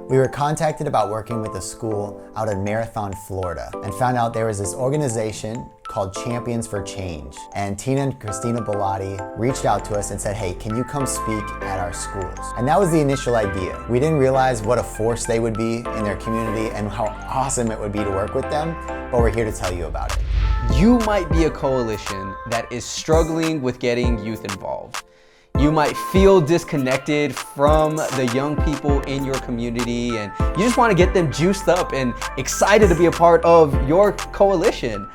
We were contacted about working with a school out in Marathon, Florida, and found out there was this organization called Champions for Change. And Tina and Christina Bellotti reached out to us and said, hey, can you come speak at our schools? And that was the initial idea. We didn't realize what a force they would be in their community and how awesome it would be to work with them, but we're here to tell you about it. You might be a coalition that is struggling with getting youth involved. You might feel disconnected from the young people in your community and you just want to get them juiced up and excited to be a part of your coalition.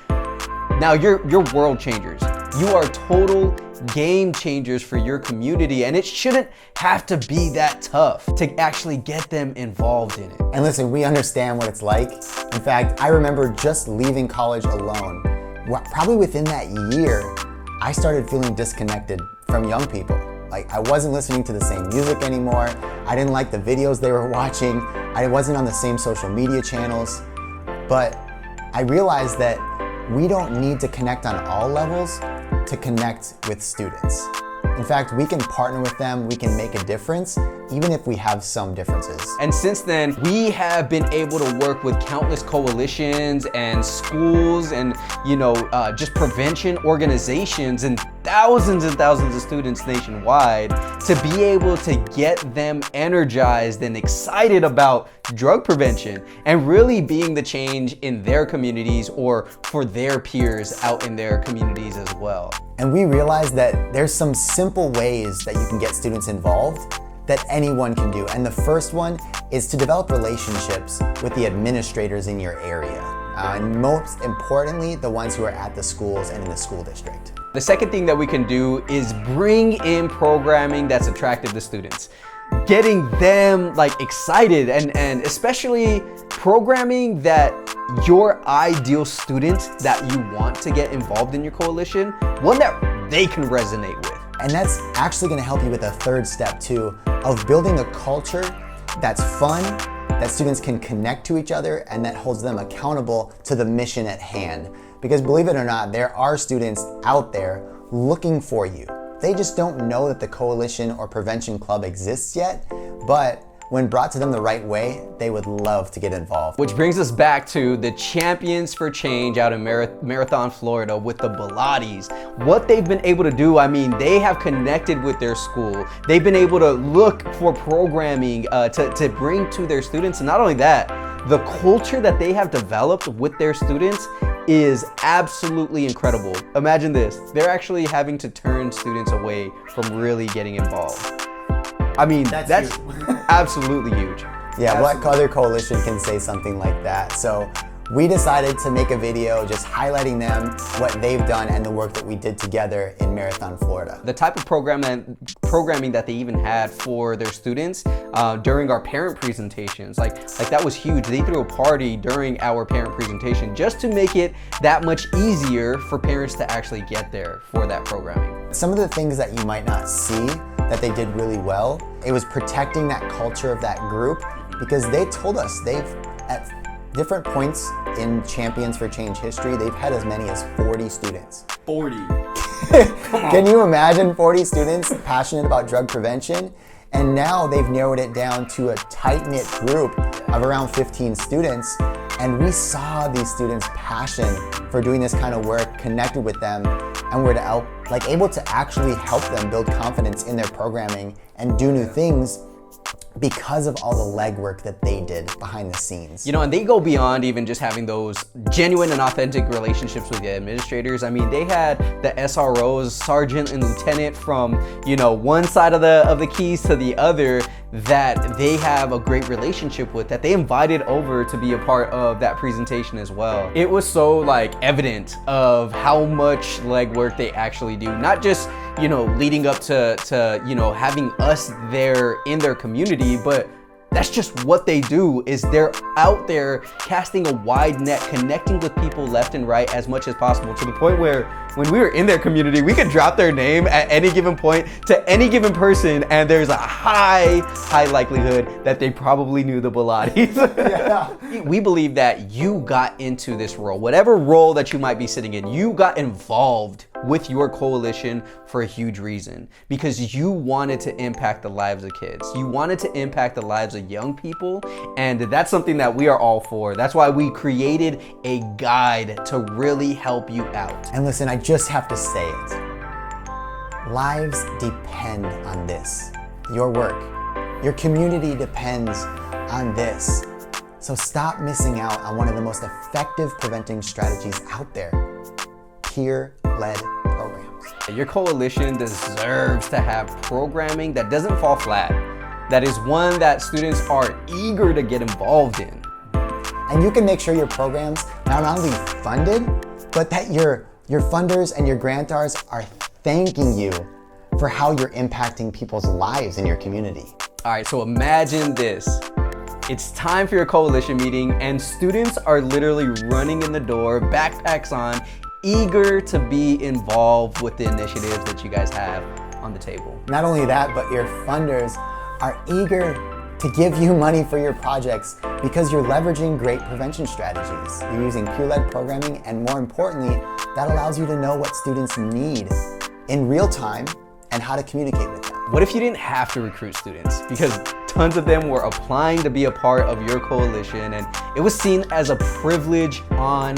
Now you're world changers. You are total game changers for your community, and it shouldn't have to be that tough to actually get them involved in it. And listen, we understand what it's like. In fact, I remember just leaving college alone. Probably within that year, I started feeling disconnected from young people. Like, I wasn't listening to the same music anymore. I didn't like the videos they were watching. I wasn't on the same social media channels. But I realized that we don't need to connect on all levels to connect with students. In fact, we can partner with them, we can make a difference, even if we have some differences. And since then, we have been able to work with countless coalitions and schools and, just prevention organizations and thousands of students nationwide to be able to get them energized and excited about drug prevention and really being the change in their communities or for their peers out in their communities as well. And we realized that there's some simple ways that you can get students involved that anyone can do. And the first one is to develop relationships with the administrators in your area. And most importantly, the ones who are at the schools and in the school district. The second thing that we can do is bring in programming that's attractive to students. Getting them excited and especially programming that your ideal student that you want to get involved in your coalition, one that they can resonate with. And that's actually gonna help you with a third step too, of building a culture that's fun, that students can connect to each other, and that holds them accountable to the mission at hand. Because believe it or not, there are students out there looking for you. They just don't know that the coalition or prevention club exists yet, but when brought to them the right way, they would love to get involved. Which brings us back to the Champions for Change out in Marathon, Florida with the Bellottis. What they've been able to do, they have connected with their school. They've been able to look for programming to bring to their students. And not only that, the culture that they have developed with their students is absolutely incredible. Imagine this, they're actually having to turn students away from really getting involved. That's absolutely huge. Yeah, absolutely. What other coalition can say something like that? So we decided to make a video just highlighting them, what they've done, and the work that we did together in Marathon, Florida. The type of programming that they even had for their students during our parent presentations, like that was huge. They threw a party during our parent presentation just to make it that much easier for parents to actually get there for that programming. Some of the things that you might not see that they did really well, it was protecting that culture of that group, because they told us at different points in Champions for Change history, they've had as many as 40 students. 40. Can you imagine 40 students passionate about drug prevention? And now they've narrowed it down to a tight-knit group of around 15 students. And we saw these students' passion for doing this kind of work, connected with them, and we're able to actually help them build confidence in their programming and do new things because of all the legwork that they did behind the scenes. And they go beyond even just having those genuine and authentic relationships with the administrators. They had the SROs, sergeant and lieutenant, from one side of the keys to the other, that they have a great relationship with, that they invited over to be a part of that presentation as well. It was so evident of how much legwork they actually do, not just leading up to having us there in their community, but that's just what they do. Is they're out there casting a wide net, connecting with people left and right as much as possible, to the point where when we were in their community, we could drop their name at any given point to any given person, and there's a high likelihood that they probably knew the Bellottis. Yeah. We believe that you got into this role, whatever role that you might be sitting in, you got involved with your coalition for a huge reason, because you wanted to impact the lives of kids. You wanted to impact the lives of young people, and that's something that we are all for. That's why we created a guide to really help you out. And listen, I just have to say it. Lives depend on this. Your work, your community depends on this. So stop missing out on one of the most effective preventing strategies out there, peer-led programs. Your coalition deserves to have programming that doesn't fall flat, that is one that students are eager to get involved in. And you can make sure your programs not only funded, but that your funders and your grantors are thanking you for how you're impacting people's lives in your community. All right, so imagine this. It's time for your coalition meeting and students are literally running in the door, backpacks on, eager to be involved with the initiatives that you guys have on the table. Not only that, but your funders are eager to give you money for your projects because you're leveraging great prevention strategies. You're using peer-led programming, and more importantly, that allows you to know what students need in real time and how to communicate with them. What if you didn't have to recruit students? Because tons of them were applying to be a part of your coalition, and it was seen as a privilege on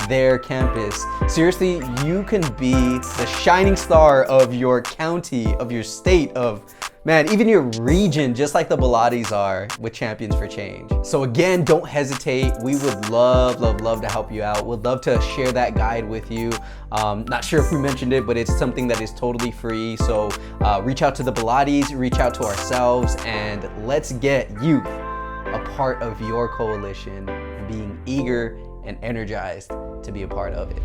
their campus. Seriously, you can be the shining star of your county, of your state, of, man, even your region, just like the Vive18's are with Champions for Change. So again, don't hesitate. We would love to help you out. We'd love to share that guide with you. Not sure if we mentioned it, but it's something that is totally free. So reach out to the Vive18's, reach out to ourselves, and let's get youth a part of your coalition and being eager and energized to be a part of it.